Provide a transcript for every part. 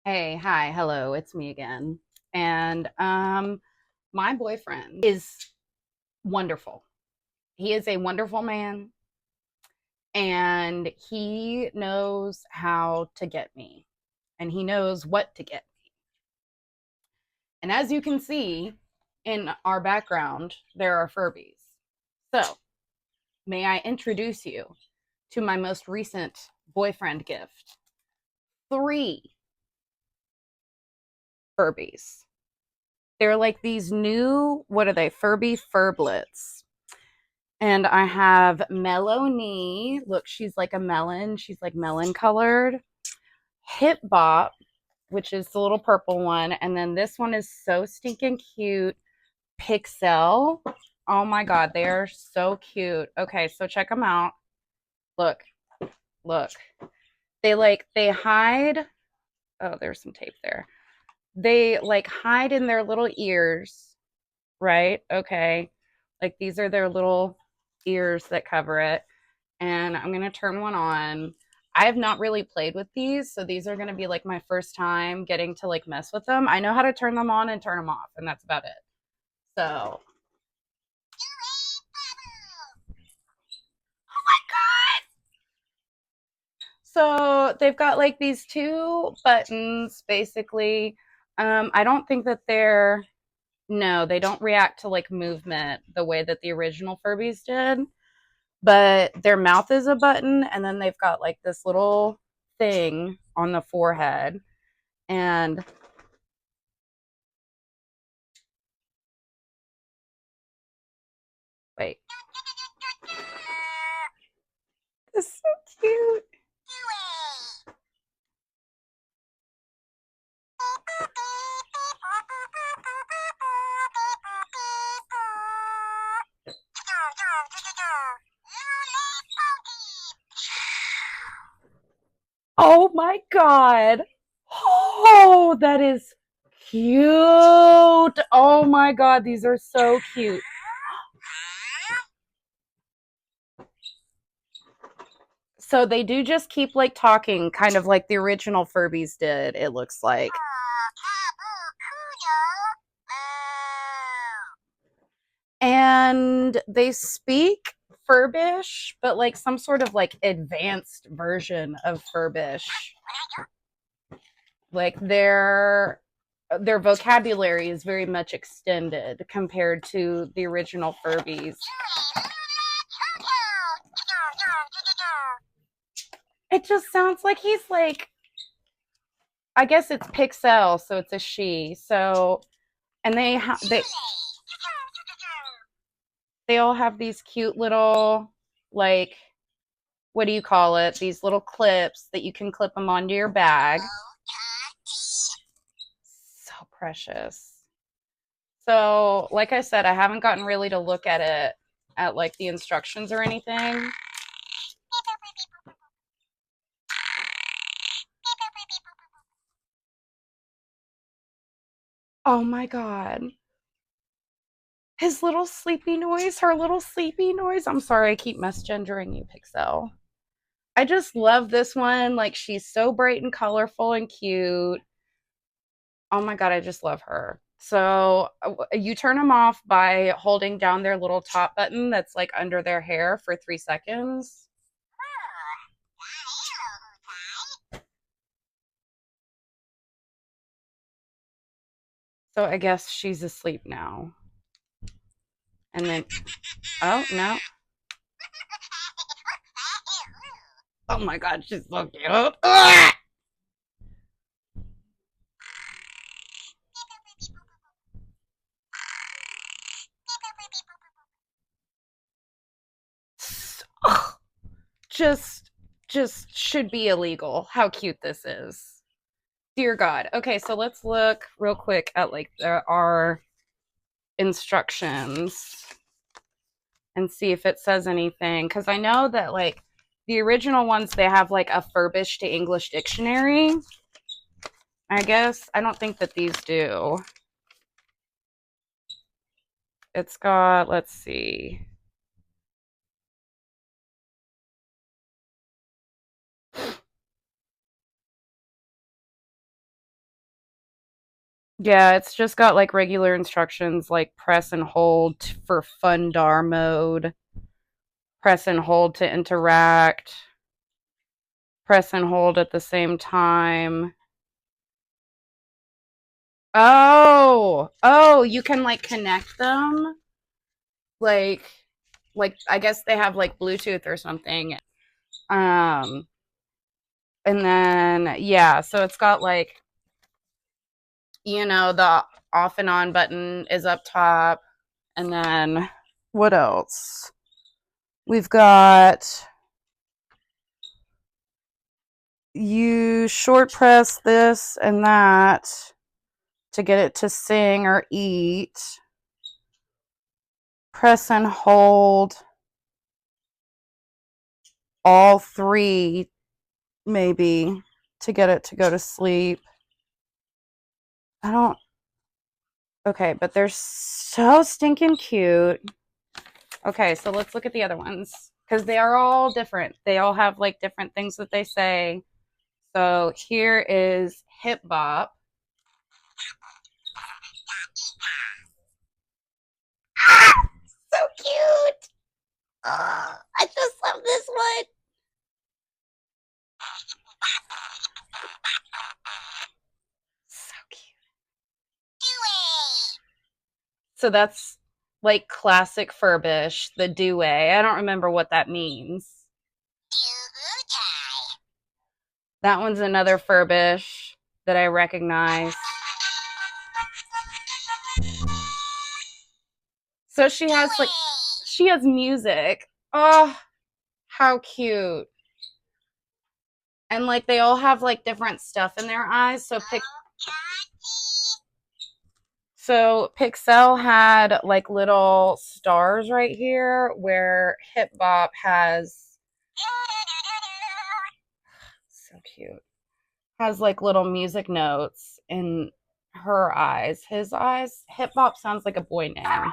Hey, hi, hello, it's me again. And my boyfriend is wonderful. He is a wonderful man and he knows how to get me and he knows what to get me. And as you can see in our background, there are Furbies. So, may I introduce you to my most recent boyfriend gift? Three Furbies. They're like these new, what are they? Furby Furblets. And I have Melanie. Look, she's like a melon. She's like melon colored. Hip Bop, which is the little purple one. And then this one is so stinking cute. Pixel. Oh my God, they are so cute. Okay, so check them out. Look, look. They hide. Oh, there's some tape there. They like hide in their little ears, right? Okay. Like these are their little ears that cover it. And I'm going to turn one on. I have not really played with these, so these are going to be like my first time getting to like mess with them. I know how to turn them on and turn them off, and that's about it. So, so they've got like these two buttons basically. I don't think that they're no, they don't react to like movement the way that the original Furbies did. But their mouth is a button, and then they've got like this little thing on the forehead. And wait, it's so cute. Oh my God. Oh, that is cute. Oh my God, these are so cute. So they do just keep like talking, kind of like the original Furbies did, it looks like. And they speak Furbish, but like some sort of like advanced version of Furbish. Like their vocabulary is very much extended compared to the original Furbies. It just sounds like he's like, I guess it's Pixel, so it's a she. So and they all have these cute little like what do you call it? These little clips that you can clip them onto your bag. So precious. So, like I said, I haven't gotten really to look at it at like the instructions or anything. Oh my God. His little sleepy noise, her little sleepy noise. I'm sorry, I keep misgendering you, Pixel. I just love this one. Like, she's so bright and colorful and cute. Oh my God, I just love her. So, you turn them off by holding down their little top button that's like under their hair for 3 seconds. So, I guess she's asleep now. And then, oh no. Oh my God, she's so cute. Ah! just just should be illegal. How cute this is. Dear God. Okay, so let's look real quick at like our instructions and see if it says anything. Because I know that like the original ones they have like a Furbish to English dictionary. I guess I don't think that these do. It's got let's see. Yeah, it's just got like regular instructions like press and hold for Fundar mode, press and hold to interact, press and hold at the same time. Oh, you can like connect them. Like I guess they have like Bluetooth or something. Um and then yeah, so it's got like the off and on button is up top, and then what else? We've got you short press this and that to get it to sing or eat. Press and hold all three, maybe, to get it to go to sleep. I don't. Okay, but they're so stinking cute. Okay, so let's look at the other ones because they are all different. They all have like different things that they say. So here is Hip Bop. So cute. I just love this one. So cute. So that's like classic Furbish, the Due. I don't remember what that means. That one's another Furbish that I recognize. So she has music. Oh, how cute. And like they all have like different stuff in their eyes. So Pixel had like little stars right here where Hip Bop has so cute. Has like little music notes in her eyes. His eyes, Hip Bop sounds like a boy name.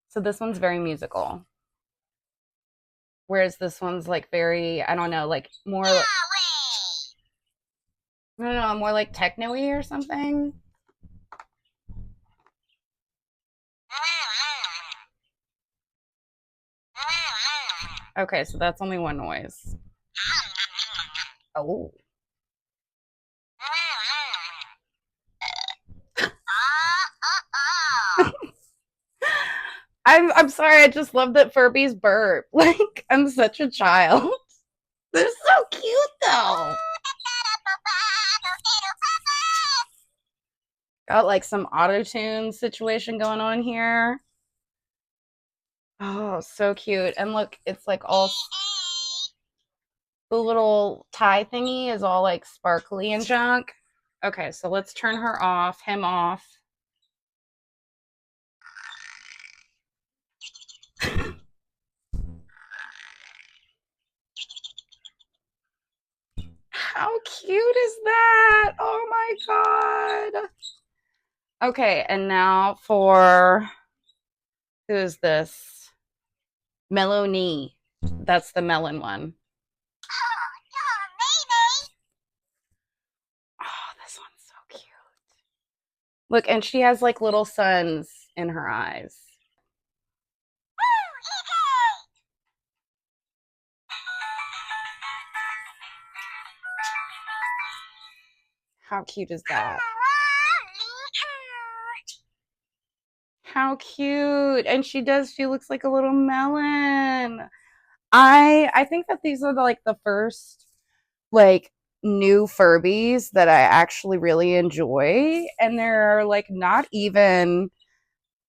So this one's very musical. Whereas this one's like very, I don't know, like more I don't know, more like techno-y or something. Okay, so that's only one noise. Oh. I'm sorry, I just love that Furbies burp. Like, I'm such a child. They're so cute though. Got like some auto tune situation going on here. Oh, so cute. And look, it's like all the little tie thingy is all like sparkly and junk. Okay, so let's turn him off. How cute is that? Oh my god. Okay, and now for who is this? Melanie. That's the melon one. Oh, this one's so cute. Look, and she has like little suns in her eyes. How cute is that? How cute. And she looks like a little melon. I think that these are like the first like new Furbies that I actually really enjoy, and they're like not even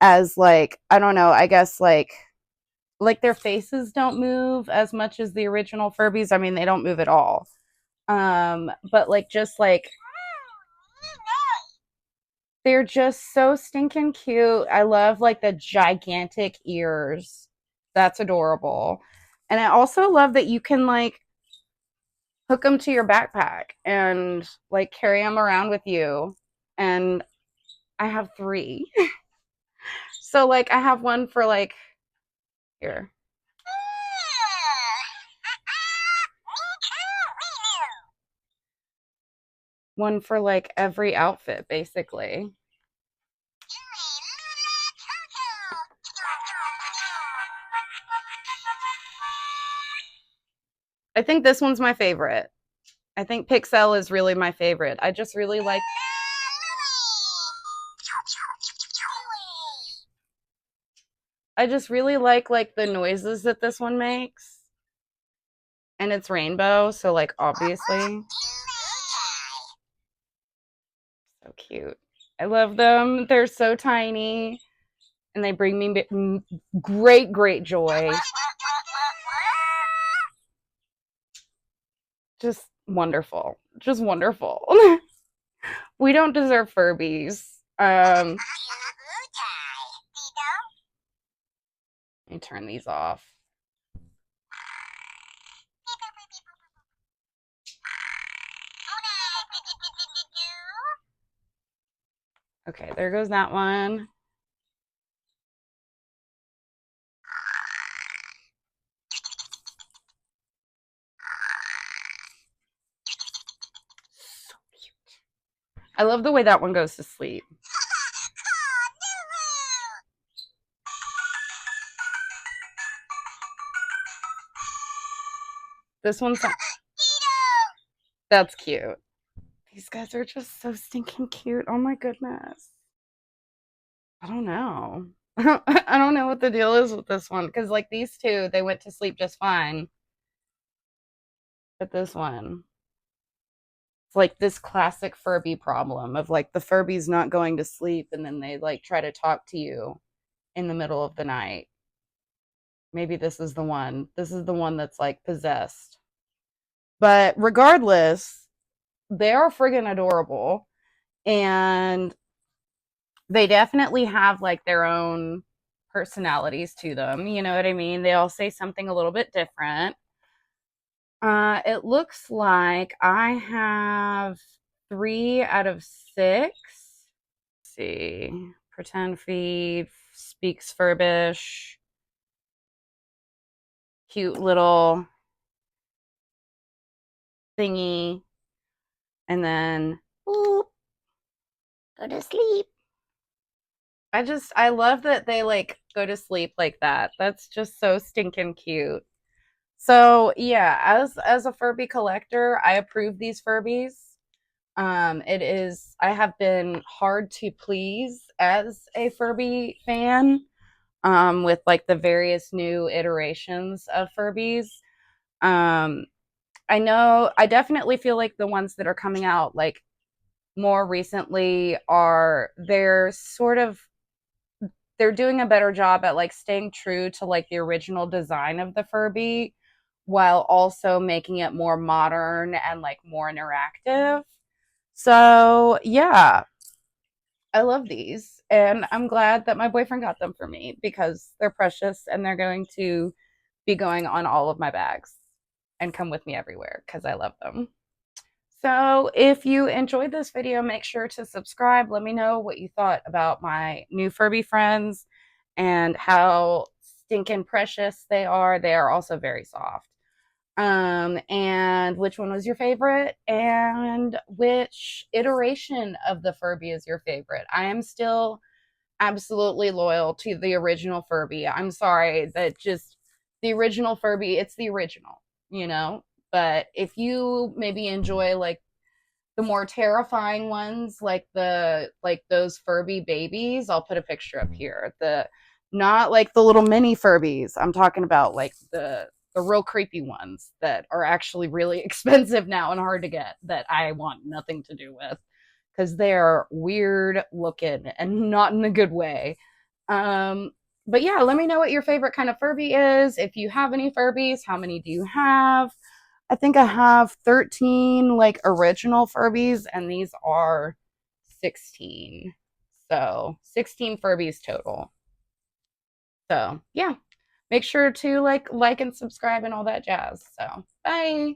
as like I don't know, I guess like their faces don't move as much as the original Furbies. I mean, they don't move at all. But like just like they're just so stinking cute. I love like the gigantic ears. That's adorable. And I also love that you can like hook them to your backpack and like carry them around with you. And I have three. So like I have one for like here. one for like every outfit, basically. I think this one's my favorite. I think Pixel is really my favorite. I just really like the noises that this one makes. And it's rainbow, so like obviously. So cute. I love them. They're so tiny and they bring me great joy. Just wonderful. Just wonderful. We don't deserve Furbies. Let me turn these off. Okay, there goes that one. So cute. I love the way that one goes to sleep. This one's that's cute. These guys are just so stinking cute. Oh my goodness. I don't know. I don't know what the deal is with this one because, like, these two, they went to sleep just fine. But this one, it's like this classic Furby problem of like the Furby's not going to sleep and then they like try to talk to you in the middle of the night. Maybe this is the one. This is the one that's like possessed. But regardless, they are friggin' adorable. And they definitely have like their own personalities to them. You know what I mean? They all say something a little bit different. It looks like I have 3 out of 6. Let's see. Pretend feed, speaks Furbish, cute little thingy, and then boop, go to sleep. I love that they like go to sleep like that. That's just so stinking cute. So yeah, as a Furby collector, I approve these Furbies. I have been hard to please as a Furby fan, with like the various new iterations of Furbies. Um, I definitely feel like the ones that are coming out like more recently they're doing a better job at like staying true to like the original design of the Furby while also making it more modern and like more interactive. So, yeah, I love these and I'm glad that my boyfriend got them for me because they're precious and they're going to be going on all of my bags and come with me everywhere because I love them. So if you enjoyed this video, make sure to subscribe. Let me know what you thought about my new Furby friends and how stinking precious they are. They are also very soft. And which one was your favorite and which iteration of the Furby is your favorite? I am still absolutely loyal to the original Furby. I'm sorry that just the original Furby, it's the original, you know? But if you maybe enjoy like the more terrifying ones, like those Furby babies, I'll put a picture up here. The not like the little mini Furbies. I'm talking about like the real creepy ones that are actually really expensive now and hard to get that I want nothing to do with because they're weird looking and not in a good way. Um, but yeah, let me know what your favorite kind of Furby is. If you have any Furbies, how many do you have? I think I have 13 like original Furbies, and these are 16. So 16 Furbies total. So yeah, make sure to like and subscribe and all that jazz. So bye.